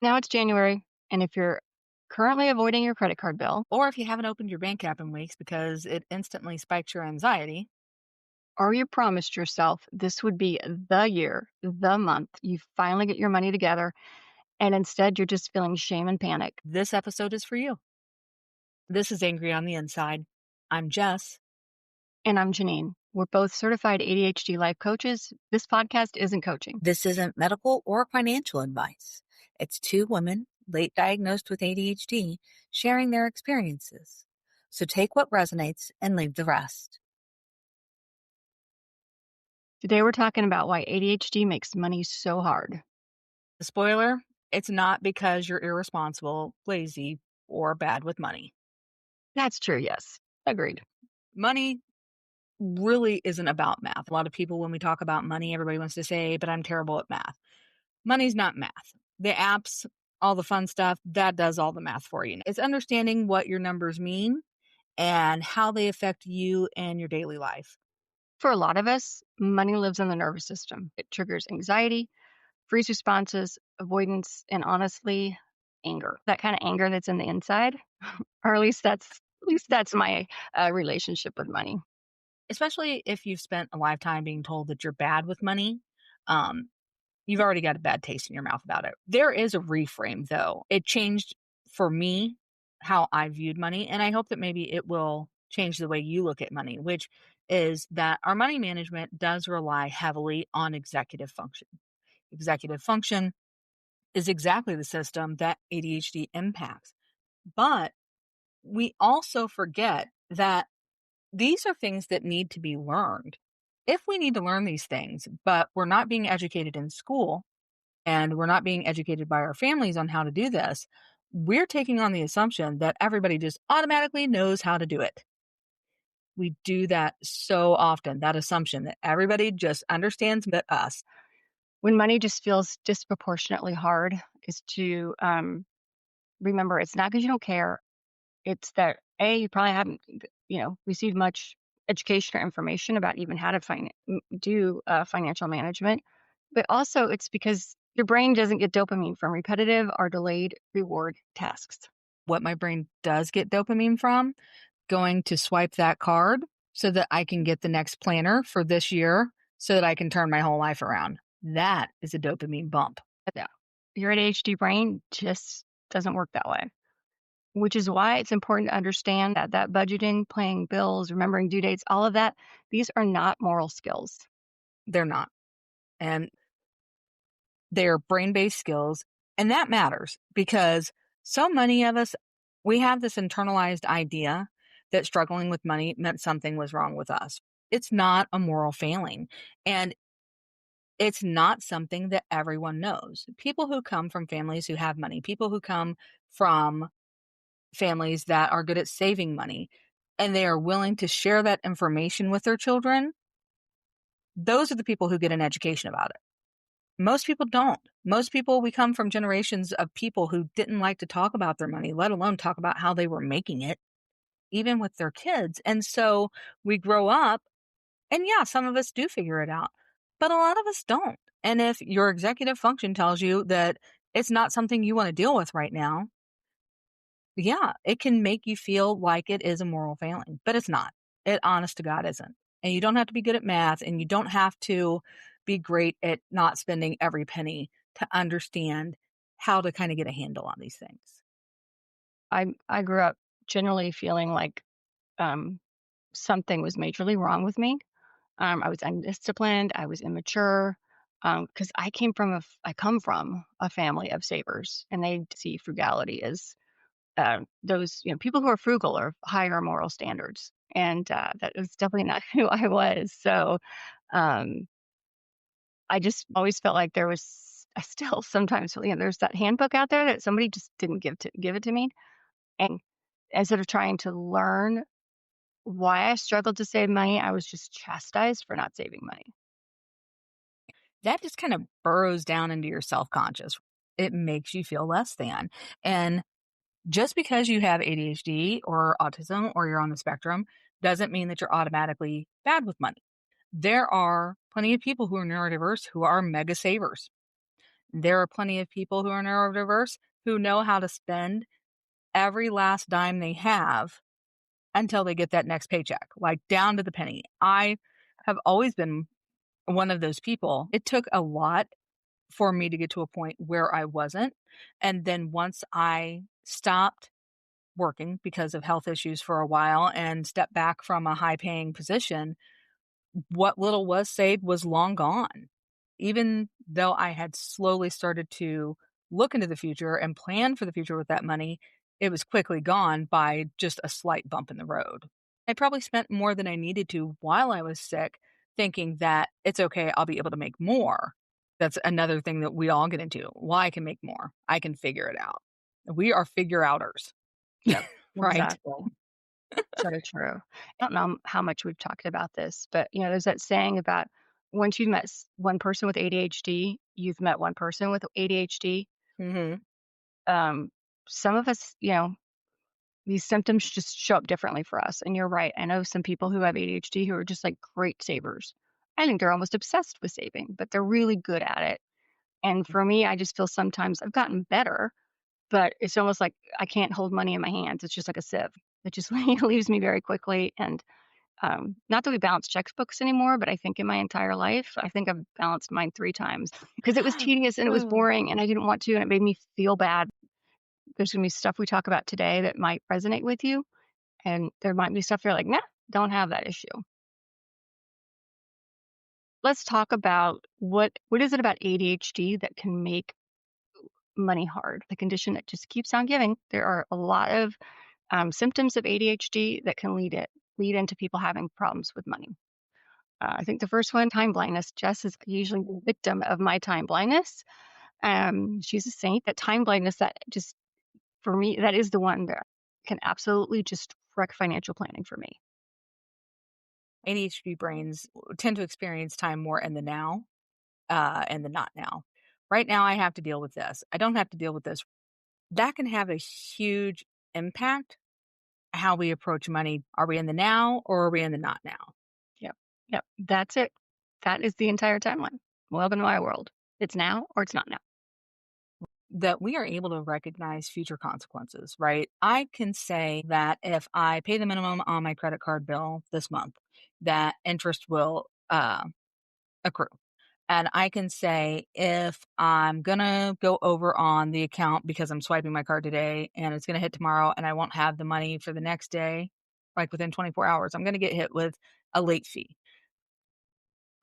Now it's January, and if you're currently avoiding your credit card bill, Or if you haven't opened your bank app in weeks because it instantly spikes your anxiety, or you promised yourself this would be the year, the month, you finally get your money together, and instead you're just feeling shame and panic. this episode is for you. This is Angry on the Inside. I'm Jess. And I'm Jeannine. We're both certified ADHD life coaches. This podcast isn't coaching. This isn't medical or financial advice. It's two women, late diagnosed with ADHD, sharing their experiences. So take what resonates and leave the rest. Today we're talking about why ADHD makes money so hard. Spoiler, it's not because you're irresponsible, lazy, or bad with money. That's true, yes. Agreed. Money really isn't about math. A lot of people, when we talk about money, everybody wants to say, but I'm terrible at math. Money's not math. The apps, all the fun stuff, that does all the math for you. It's understanding what your numbers mean and how they affect you and your daily life. For a lot of us, money lives in the nervous system. It triggers anxiety, freeze responses, avoidance, and honestly, anger. That kind of anger that's in the inside, or at least that's my relationship with money. Especially if you've spent a lifetime being told that you're bad with money, um, you've already got a bad taste in your mouth about it. There is a reframe, though. It changed for me how I viewed money, and I hope that maybe it will change the way you look at money, which is that our money management does rely heavily on executive function. Executive function is exactly the system that ADHD impacts. But we also forget that these are things that need to be learned. If we need to learn these things, but we're not being educated in school and we're not being educated by our families on how to do this, we're taking on the assumption that everybody just automatically knows how to do it. We do that so often, that assumption that everybody just understands but us. When money just feels disproportionately hard, is to remember it's not because you don't care. It's that you probably haven't, received much education or information about even how to do financial management. But also, it's because your brain doesn't get dopamine from repetitive or delayed reward tasks. What my brain does get dopamine from, going to swipe that card so that I can get the next planner for this year so that I can turn my whole life around. That is a dopamine bump. Yeah. Your ADHD brain just doesn't work that way, which is why it's important to understand that budgeting, paying bills, remembering due dates, all of that, these are not moral skills. They're not. And they're brain-based skills. And that matters because so many of us, we have this internalized idea that struggling with money meant something was wrong with us. It's not a moral failing. And it's not something that everyone knows. People who come from families who have money, people who come from families that are good at saving money, and they are willing to share that information with their children, those are the people who get an education about it. Most people don't. Most people, we come from generations of people who didn't like to talk about their money, let alone talk about how they were making it, even with their kids. And so we grow up, and yeah, some of us do figure it out, but a lot of us don't. And if your executive function tells you that it's not something you want to deal with right now, yeah, it can make you feel like it is a moral failing, but it's not. It honest to God isn't. And you don't have to be good at math and you don't have to be great at not spending every penny to understand how to kind of get a handle on these things. I grew up generally feeling like um, something was majorly wrong with me. I was undisciplined. I was immature because I come from a family of savers, and they see frugality as those people who are frugal or higher moral standards, and that was definitely not who I was. So um, I just always felt like there was. I still sometimes feel, there's that handbook out there that somebody just didn't give it to me, and instead of trying to learn why I struggled to save money, I was just chastised for not saving money. That just kind of burrows down into your self-conscious. It makes you feel less than. And just because you have ADHD or autism or you're on the spectrum doesn't mean that you're automatically bad with money. There are plenty of people who are neurodiverse who are mega savers. There are plenty of people who are neurodiverse who know how to spend every last dime they have until they get that next paycheck, like down to the penny. I have always been one of those people. It took a lot for me to get to a point where I wasn't. And then once I stopped working because of health issues for a while and stepped back from a high paying position, what little was saved was long gone. Even though I had slowly started to look into the future and plan for the future with that money, it was quickly gone by just a slight bump in the road. I probably spent more than I needed to while I was sick, thinking that it's okay, I'll be able to make more. That's another thing that we all get into. Well, I can make more. I can figure it out. We are figure outers, Yep, right? exactly. So true. I don't know how much we've talked about this, but, there's that saying about once you've met one person with ADHD, you've met one person with ADHD. Hmm. Um, some of us, these symptoms just show up differently for us. And you're right. I know some people who have ADHD who are just like great savers. I think they're almost obsessed with saving, but they're really good at it. And for me, I just feel sometimes I've gotten better, but it's almost like I can't hold money in my hands. It's just like a sieve. It just leaves me very quickly. And not that we balance checkbooks anymore, but I think in my entire life, I think I've balanced mine 3 times because it was tedious and it was boring and I didn't want to and it made me feel bad. There's gonna be stuff we talk about today that might resonate with you, and there might be stuff you're like, "Nah, don't have that issue." Let's talk about what is it about ADHD that can make money hard? The condition that just keeps on giving. There are a lot of, symptoms of ADHD that can lead into people having problems with money. I think the first one, time blindness. Jess is usually the victim of my time blindness. She's a saint. That time blindness, that just for me, that is the one that can absolutely just wreck financial planning for me. ADHD brains tend to experience time more in the now and the not now. Right now, I have to deal with this. I don't have to deal with this. That can have a huge impact how we approach money. Are we in the now or are we in the not now? Yep. Yep. That's it. That is the entire timeline. Welcome to my world. It's now or it's not now. That we are able to recognize future consequences, right? I can say that if I pay the minimum on my credit card bill this month, that interest will accrue. And I can say if I'm going to go over on the account because I'm swiping my card today and it's going to hit tomorrow and I won't have the money for the next day, like within 24 hours, I'm going to get hit with a late fee.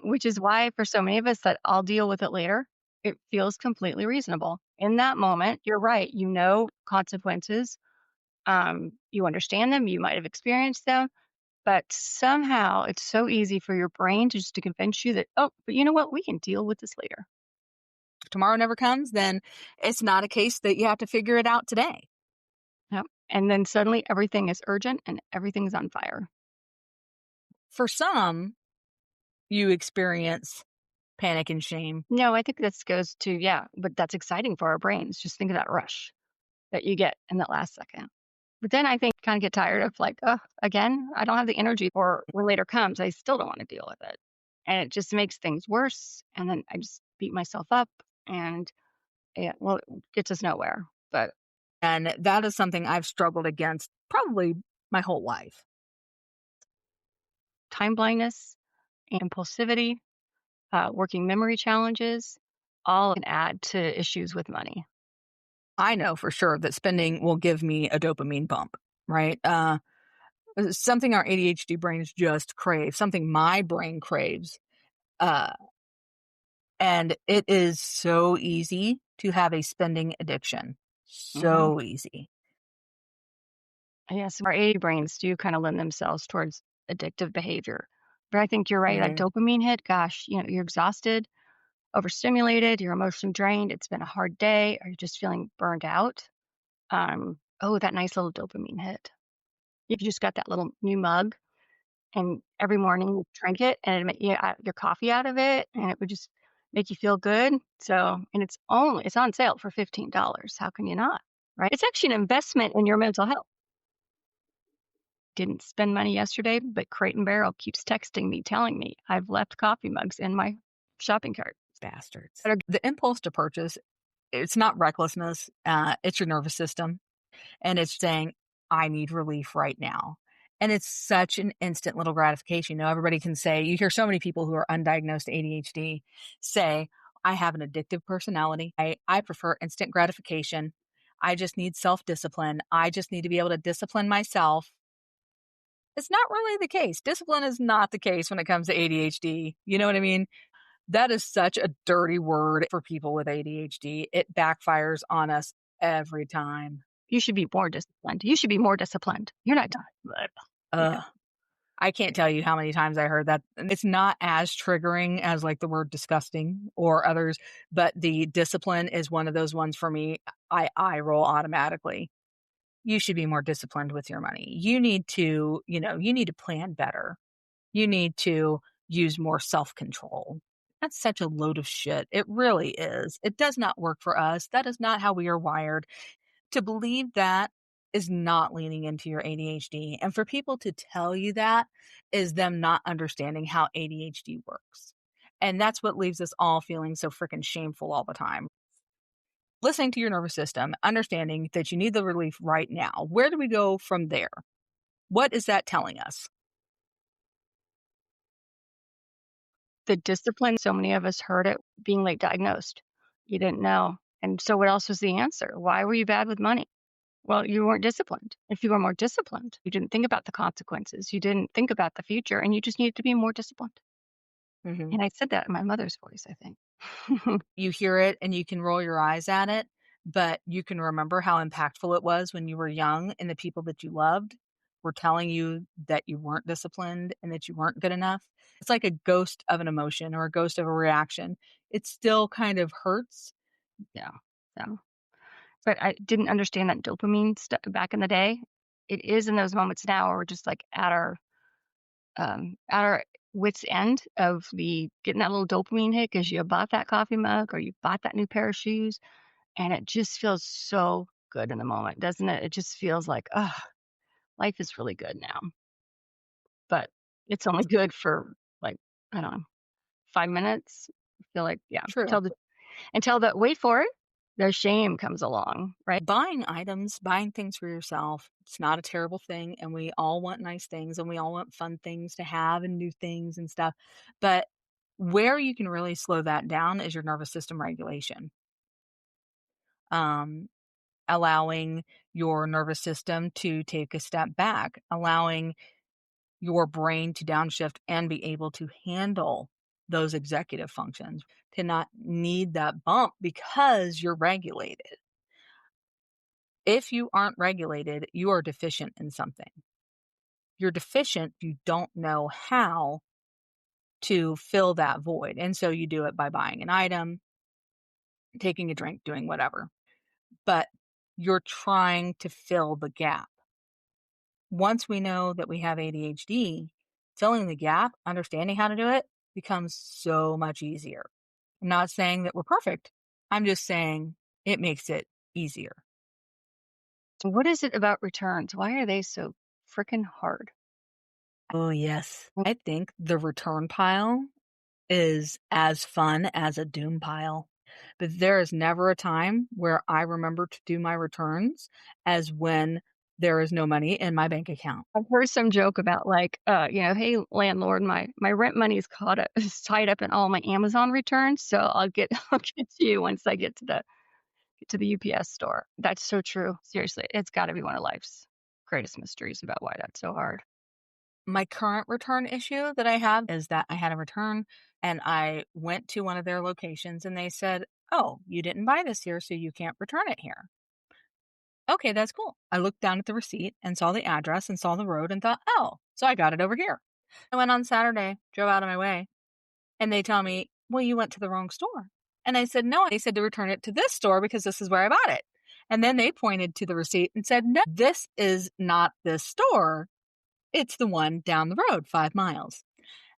Which is why for so many of us that I'll deal with it later, it feels completely reasonable. In that moment, you're right. You know consequences. You understand them. You might have experienced them. But somehow it's so easy for your brain to just to convince you that, oh, but you know what? We can deal with this later. If tomorrow never comes, then it's not a case that you have to figure it out today. Yep. And then suddenly everything is urgent and everything's on fire. For some, you experience panic and shame. No, I think this goes to, yeah, but that's exciting for our brains. Just think of that rush that you get in that last second. But then I think kind of get tired of like, oh, again, I don't have the energy for when later comes. I still don't want to deal with it. And it just makes things worse. And then I just beat myself up and yeah, well, it gets us nowhere. But And that is something I've struggled against probably my whole life. time blindness, impulsivity, working memory challenges, all can add to issues with money. I know for sure that spending will give me a dopamine bump, right? Something our ADHD brains just crave, something my brain craves. Uh, and it is so easy to have a spending addiction. Hmm. So easy. Yes, our A brains do kind of lend themselves towards addictive behavior. But I think you're right. That Hmm. dopamine hit, gosh, you're exhausted, overstimulated, you're emotionally drained. It's been a hard day, or you're just feeling burned out. Oh, that nice little dopamine hit. If you just got that little new mug and every morning you drink it and it make your coffee out of it and it would just make you feel good. So, and it's on sale for $15. How can you not? Right? It's actually an investment in your mental health. Didn't spend money yesterday, but Crate and Barrel keeps texting me, telling me I've left coffee mugs in my shopping cart. bastards. That are The impulse to purchase, it's not recklessness, it's your nervous system, and it's saying, "I need relief right now." And it's such an instant little gratification. Everybody can say you hear so many people who are undiagnosed ADHD say, "I have an addictive personality. I prefer instant gratification. I just need self-discipline. I just need to be able to discipline myself." It's not really the case. Discipline is not the case when it comes to ADHD. You know what I mean? That is such a dirty word for people with ADHD. It backfires on us every time. you should be more disciplined. You should be more disciplined. You're not done. Yeah. Ugh. I can't tell you how many times I heard that. And it's not as triggering as like the word disgusting or others, but the discipline is one of those ones for me. I roll automatically. You should be more disciplined with your money. You need to plan better. You need to use more self-control. That's such a load of shit. It really is. It does not work for us. That is not how we are wired. To believe that is not leaning into your ADHD. And for people to tell you that is them not understanding how ADHD works. And that's what leaves us all feeling so freaking shameful all the time. Listening to your nervous system, understanding that you need the relief right now. Where do we go from there? What is that telling us? The discipline, so many of us heard it being late diagnosed. You didn't know. And so what else was the answer? Why were you bad with money? Well, you weren't disciplined. If you were more disciplined, you didn't think about the consequences. You didn't think about the future, and you just needed to be more disciplined. Mhm. And I said that in my mother's voice, I think. You hear it and you can roll your eyes at it, but you can remember how impactful it was when you were young and the people that you loved were telling you that you weren't disciplined and that you weren't good enough. It's like a ghost of an emotion or a ghost of a reaction. It still kind of hurts. Yeah. So, but I didn't understand that dopamine stuff back in the day. It is in those moments now where we're just like at our wits end of the getting that little dopamine hit because you bought that coffee mug or you bought that new pair of shoes, and it just feels so good in the moment, doesn't it? It just feels like, oh, life is really good now. But it's only good for like, I don't know, 5 minutes. I feel like, yeah, True. until the wait for it, the shame comes along, right? Buying items, buying things for yourself, it's not a terrible thing. And we all want nice things and we all want fun things to have and new things and stuff. But where you can really slow that down is your nervous system regulation. Um, Allowing your nervous system to take a step back, allowing your brain to downshift and be able to handle those executive functions, to not need that bump because you're regulated. If you aren't regulated, you are deficient in something. You're deficient, you don't know how to fill that void. And so you do it by buying an item, taking a drink, doing whatever. But you're trying to fill the gap. Once we know that we have ADHD, filling the gap, understanding how to do it becomes so much easier. I'm not saying that we're perfect. I'm just saying it makes it easier. So what is it about returns? Why are they so freaking hard? Oh, yes. I think the return pile is as fun as a doom pile. But there is never a time where I remember to do my returns as when there is no money in my bank account. I've heard some joke about like, "Hey, landlord, my rent money is caught up is tied up in all my Amazon returns, so I'll get I'll get to you once I get to the UPS store." That's so true. Seriously, it's gotta be one of life's greatest mysteries about why that's so hard. My current return issue that I have is that I had a return and I went to one of their locations and they said, "Oh, you didn't buy this here, so you can't return it here." Okay, that's cool. I looked down at the receipt and saw the address and saw the road and thought, "Oh, so I got it over here." I went on Saturday, drove out of my way, and they tell me, "Well, you went to the wrong store." And I said, "No." They said to return it to this store because this is where I bought it. And then they pointed to the receipt and said, "No, this is not this store. It's the one down the road 5 miles."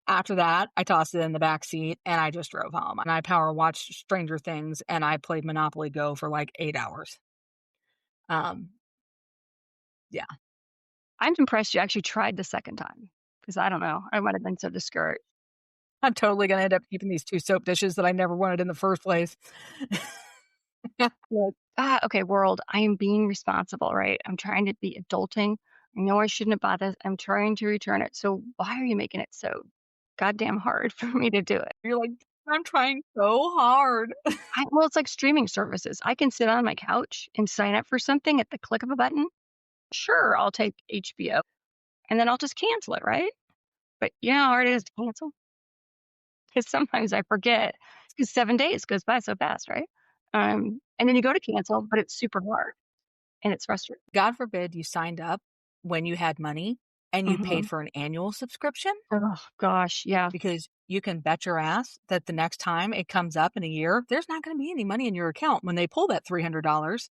After that, I tossed it in the back seat and I just drove home. And I power watched Stranger Things and I played Monopoly Go for like 8 hours. Um, yeah. I'm impressed you actually tried the second time because I don't know, I might have been so discouraged. I'm totally gonna end up keeping these 2 soap dishes that I never wanted in the first place. Like, okay, world, I am being responsible, right? I'm trying to be adulting. I know I shouldn't have bought this. I'm trying to return it. So why are you making it so goddamn hard for me to do it? You're like, "I'm trying so hard." Well, it's like streaming services. I can sit on my couch and sign up for something at the click of a button. Sure, I'll take HBO and then I'll just cancel it, right? But you know how hard it is to cancel? Because sometimes I forget. Because 7 days goes by so fast, right? And then you go to cancel, but it's super hard and it's frustrating. God forbid you signed up when you had money and you paid Mhm. for an annual subscription, Oh gosh, yeah. because you can bet your ass that the next time it comes up in a year, there's not gonna be any money in your account when they pull that $300.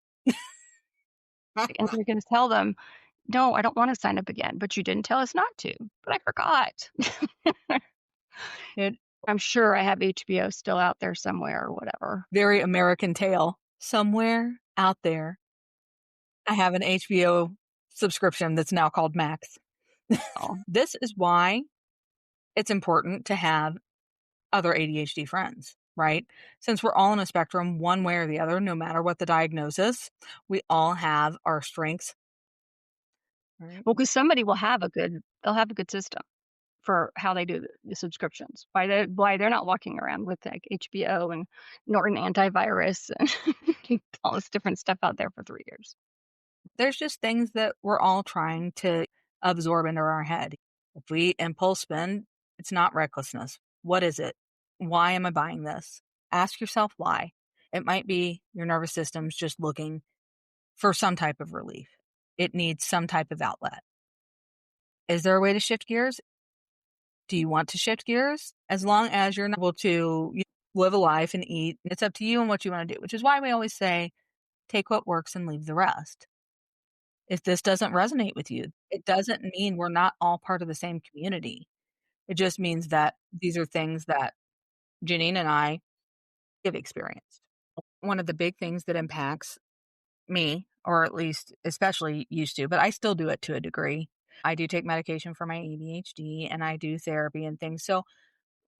And you're gonna tell them, "No, I don't wanna sign up again, but you didn't tell us not to." "But I forgot." It I'm sure I have HBO still out there somewhere or whatever. very American tale. Somewhere out there, I have an HBO subscription that's now called Max. Oh, This is why it's important to have other ADHD friends, right? Since we're all on a spectrum, one way or the other, no matter what the diagnosis, we all have our strengths, right? well, because somebody will have a good they'll have a good system for how they do the subscriptions. Why they're not walking around with, like, HBO and Norton antivirus and all this different stuff out there for 3 years. There's just things that we're all trying to absorb into our head. If we impulse spend, it's not recklessness. What is it? Why am I buying this? Ask yourself why. It might be your nervous system's just looking for some type of relief. It needs some type of outlet. Is there a way to shift gears? Do you want to shift gears? As long as you're not able to live a life and eat, it's up to you and what you want to do, which is why we always say take what works and leave the rest. If this doesn't resonate with you, it doesn't mean we're not all part of the same community. It just means that these are things that Janine and I have experienced. One of the big things that impacts me, or at least especially used to, but I still do it to a degree. I do take medication for my ADHD and I do therapy and things. So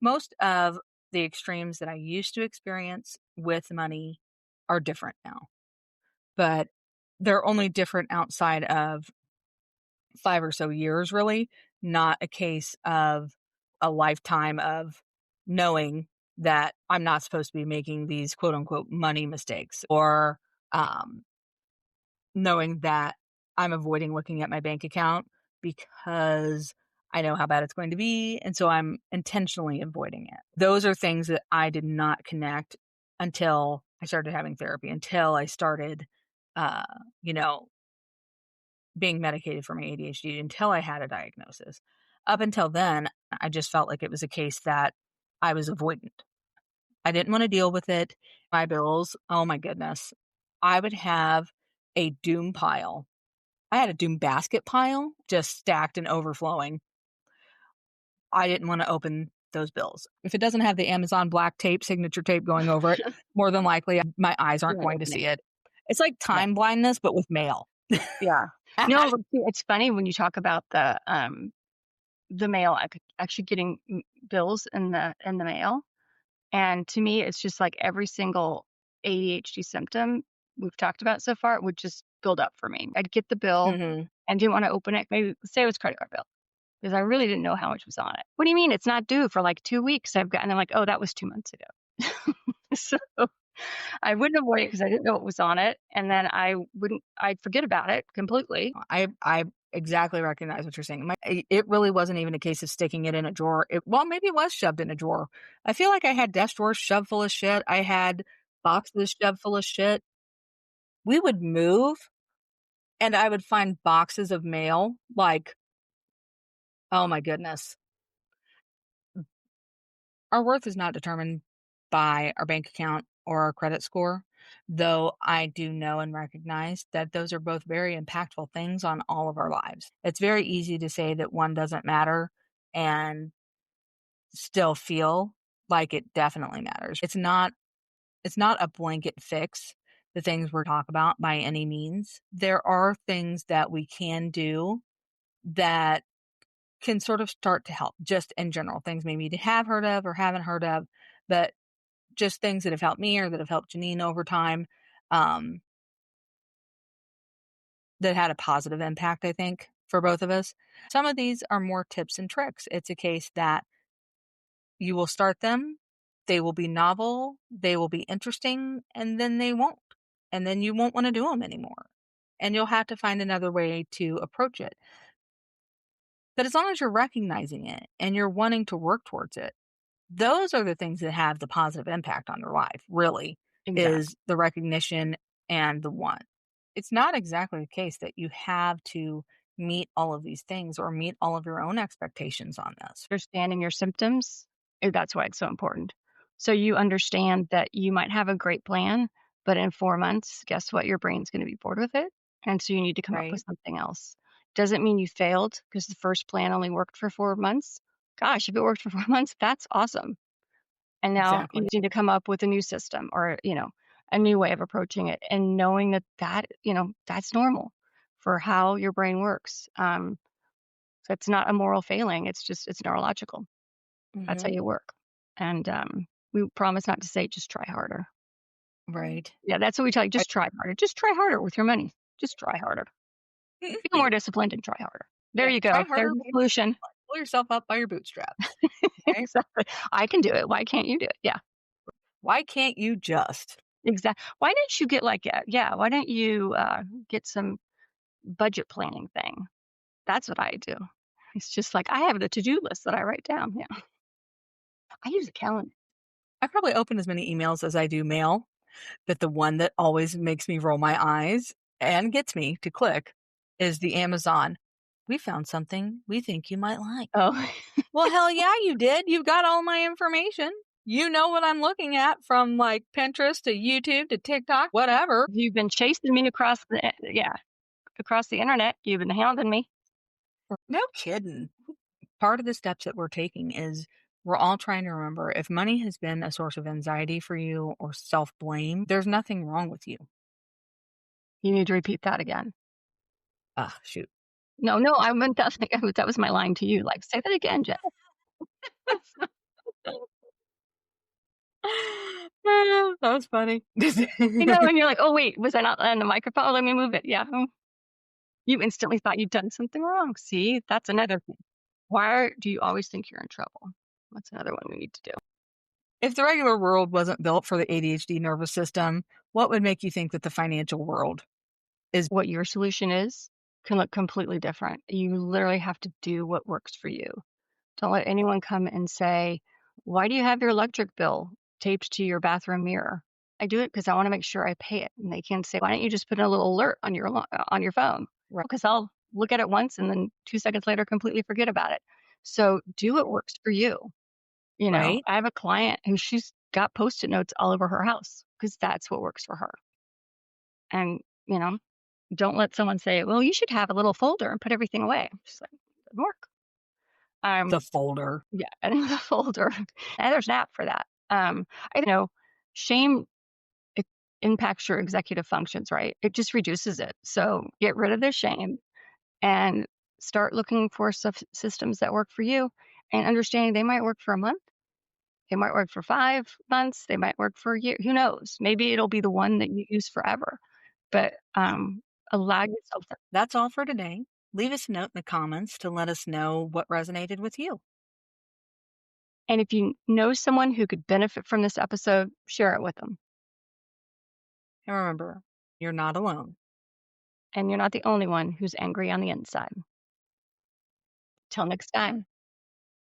most of the extremes that I used to experience with money are different now, but they're only different outside of 5 or so years, really, not a case of a lifetime of knowing that I'm not supposed to be making these quote unquote money mistakes, or um, knowing that I'm avoiding looking at my bank account because I know how bad it's going to be. And so I'm intentionally avoiding it. Those are things that I did not connect until I started having therapy, until I started, uh, you know, being medicated for my ADHD, until I had a diagnosis. Up until then, I just felt like it was a case that I was avoidant. I didn't want to deal with it. My bills, oh my goodness. I would have a doom pile. I had a doom basket pile just stacked and overflowing. I didn't want to open those bills. If it doesn't have the Amazon black tape, signature tape going over it, more than likely my eyes You're aren't not going to opening see it. it. It's like Yeah, time blindness, but with mail. yeah. No, but see, it's funny when you talk about the mail, actually getting bills in the mail. And to me, it's just like every single ADHD symptom we've talked about so far would just build up for me. I'd get the bill Hmm. and didn't want to open it. Maybe say it was a credit card bill because I really didn't know how much was on it. What do you mean it's not due for like 2 weeks? I've gotten. I'm like, oh, that was 2 months ago. So I wouldn't avoid it because I didn't know what was on it, and then I'd forget about it completely. I exactly recognize what you're saying. It really wasn't even a case of sticking it in a drawer. Well, maybe it was shoved in a drawer. I feel like I had desk drawers shoved full of shit. I had boxes shoved full of shit. We would move and I would find boxes of mail. Like, oh my goodness. Our worth is not determined by our bank account or our credit score, though I do know and recognize that those are both very impactful things on all of our lives. It's very easy to say that one doesn't matter and still feel like it definitely matters. It's not a blanket fix, the things we're talking about by any means. There are things that we can do that can sort of start to help just in general things maybe you have heard of or haven't heard of, but just things that have helped me or that have helped Janine over time, um, that had a positive impact, I think, for both of us. Some of these are more tips and tricks. It's a case that you will start them, they will be novel, they will be interesting, and then they won't. And then you won't want to do them anymore. And you'll have to find another way to approach it. But as long as you're recognizing it and you're wanting to work towards it, those are the things that have the positive impact on your life, really, Exactly. is the recognition and the want. It's not exactly the case that you have to meet all of these things or meet all of your own expectations on this. Understanding your symptoms, that's why it's so important. So you understand that you might have a great plan, but in 4 months, guess what? Your brain's gonna be bored with it, and so you need to come up with Right? something else. Doesn't mean you failed because the first plan only worked for 4 months. Gosh, if it worked for 4 months, that's awesome. And now you Exactly. need to come up with a new system or, a new way of approaching it and knowing that, that's normal for how your brain works. So it's not a moral failing, it's neurological. That's how Hmm. you work. And, we promise not to say, "Just try harder." Right. Yeah, that's what we tell you, I- "Just try harder. Just try harder with your money. Just try harder. Be more disciplined and try harder." There Yeah. you Try go. There's harder. the solution. Pull yourself up by your bootstraps. Right? Exactly. I can do it. Why can't you do it? Yeah, Why can't you just? exactly. Why don't you get like why don't you, get some budget planning thing? That's what I do. It's just like I have the to-do list that I write down, yeah. I use a calendar. I probably open as many emails as I do mail, but the one that always makes me roll my eyes and gets me to click is the Amazon. We found something we think you might like. Oh, Well, hell yeah, you did. You've got all my information. You know what I'm looking at from like Pinterest to YouTube to TikTok, whatever. you've been chasing me across the internet. You've been hounding me. No kidding. Part of the steps that we're taking is we're all trying to remember if money has been a source of anxiety for you or self blame, there's nothing wrong with you. You need to repeat that again. Ah, shoot. No, no, I meant that was my line to you, like, "Say that again, Jeff." Ah, that was funny. And you're like, "Oh, wait, was I not on the microphone? Oh, let me move it." Yeah, you instantly thought you'd done something wrong. See, that's another thing. Why do you always think you're in trouble? That's another one we need to do. If the regular world wasn't built for the ADHD nervous system, what would make you think that the financial world is? What your solution is can look completely different. You literally have to do what works for you. Don't let anyone come and say, "Why do you have your electric bill taped to your bathroom mirror?" I do it because I want to make sure I pay it. And they can say, "Why don't you just put in a little alert on your phone?" Right. Because I'll look at it once and then 2 seconds later completely forget about it. So do what works for you. Right? I have a client who she's got post-it notes all over her house because that's what works for her. And, don't let someone say, "Well, you should have a little folder and put everything away." She's like, "Doesn't work." The Um, folder. Yeah, and in the folder. And there's an app for that. I know shame it impacts your executive functions, right? It just reduces it. So get rid of the shame and start looking for systems that work for you and understanding they might work for a month, they might work for 5 months, they might work for a year. Who knows? Maybe it'll be the one that you use forever. But allow yourself that. That's all for today. Leave us a note in the comments to let us know what resonated with you. And if you know someone who could benefit from this episode, share it with them. And remember, you're not alone. And you're not the only one who's angry on the inside. Till next time.